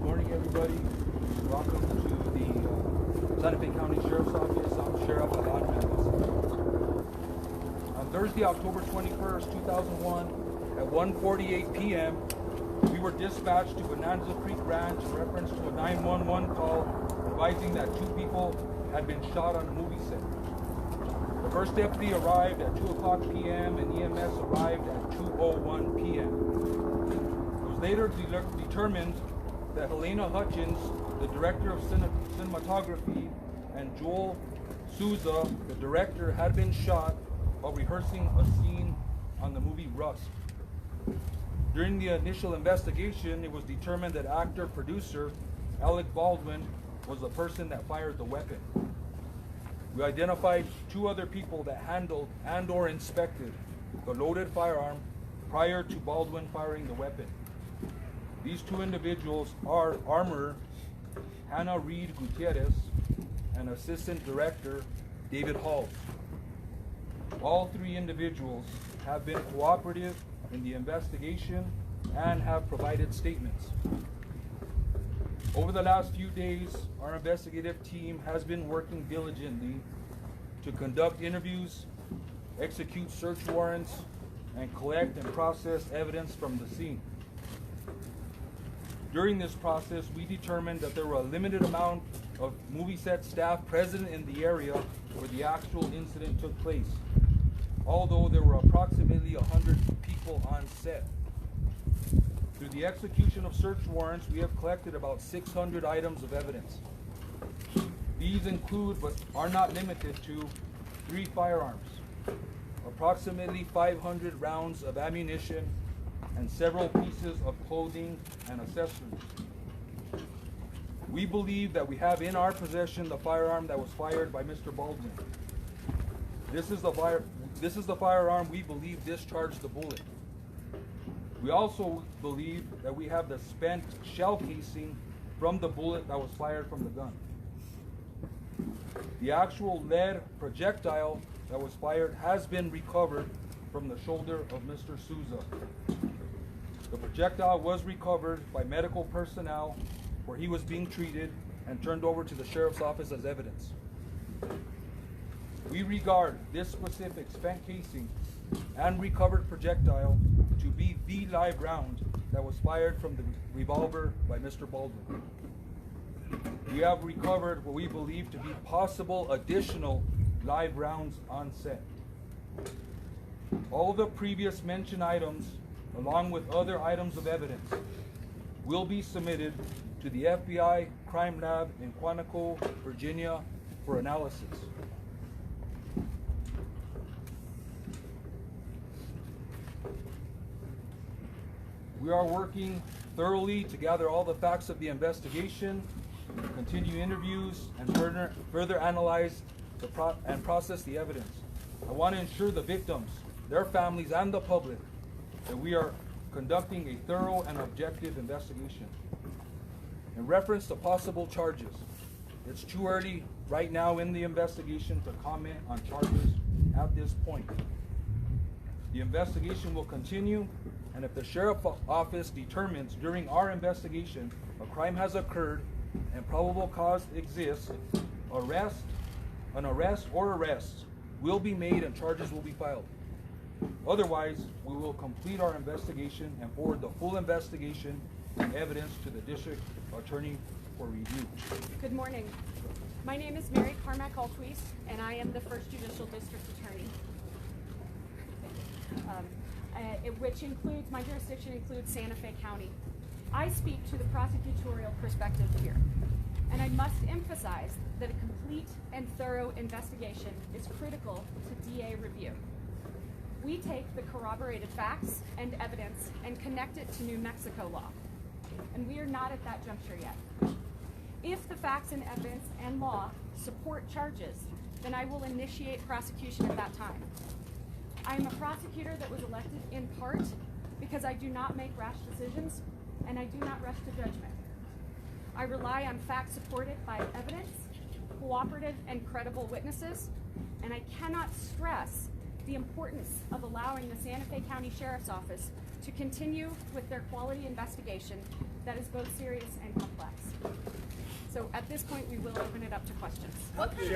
morning, everybody. Welcome to the Santa Fe County Sheriff's Office. I'm Sheriff Alec. On Thursday, October 21st, 2001, at 1:48 p.m., we were dispatched to Bonanza Creek Ranch in reference to a 911 call advising that two people had been shot on a movie set. The first deputy arrived at 2 o'clock p.m. and EMS arrived at 2:01 p.m. It was later determined that Helena Hutchins, the director of cinematography, and Joel Souza, the director, had been shot while rehearsing a scene on the movie Rust. During the initial investigation, it was determined that actor-producer Alec Baldwin was the person that fired the weapon. We identified two other people that handled and/or inspected the loaded firearm prior to Baldwin firing the weapon. These two individuals are Armorer Hannah Reed Gutierrez and Assistant Director David Halls. All three individuals have been cooperative in the investigation and have provided statements. Over the last few days, our investigative team has been working diligently to conduct interviews, execute search warrants, and collect and process evidence from the scene. During this process, we determined that there were a limited amount of movie set staff present in the area where the actual incident took place, although there were approximately 100 people on set. Through the execution of search warrants, we have collected about 600 items of evidence. These include, but are not limited to, 3 firearms, approximately 500 rounds of ammunition, and several pieces of clothing and accessories. We believe that we have in our possession the firearm that was fired by Mr. Baldwin. This is the firearm we believe discharged the bullet. We also believe that we have the spent shell casing from the bullet that was fired from the gun. The actual lead projectile that was fired has been recovered from the shoulder of Mr. Souza. The projectile was recovered by medical personnel where he was being treated and turned over to the Sheriff's Office as evidence. We regard this specific spent casing and recovered projectile to be the live round that was fired from the revolver by Mr. Baldwin. We have recovered what we believe to be possible additional live rounds on set. All the previous mentioned items, along with other items of evidence, will be submitted to the FBI Crime Lab in Quantico, Virginia, for analysis. We are working thoroughly to gather all the facts of the investigation, continue interviews, and further analyze and process the evidence. I want to ensure the victims, their families, and the public that we are conducting a thorough and objective investigation. In reference to possible charges, it's too early right now in the investigation to comment on charges at this point. The investigation will continue, and if the Sheriff's Office determines during our investigation a crime has occurred and probable cause exists, an arrest or arrests will be made and charges will be filed. Otherwise, we will complete our investigation and forward the full investigation and evidence to the district attorney for review. Good morning. My name is Mary Carmack Altwies, and I am the First Judicial District Attorney. My jurisdiction includes Santa Fe County. I speak to the prosecutorial perspective here, and I must emphasize that a complete and thorough investigation is critical to DA review. We take the corroborated facts and evidence and connect it to New Mexico law, and we are not at that juncture yet. If the facts and evidence and law support charges, then I will initiate prosecution at that time. I am a prosecutor that was elected in part because I do not make rash decisions and I do not rush to judgment. I rely on facts supported by evidence, cooperative and credible witnesses, and I cannot stress the importance of allowing the Santa Fe County Sheriff's Office to continue with their quality investigation that is both serious and complex. So at this point, we will open it up to questions. What kind of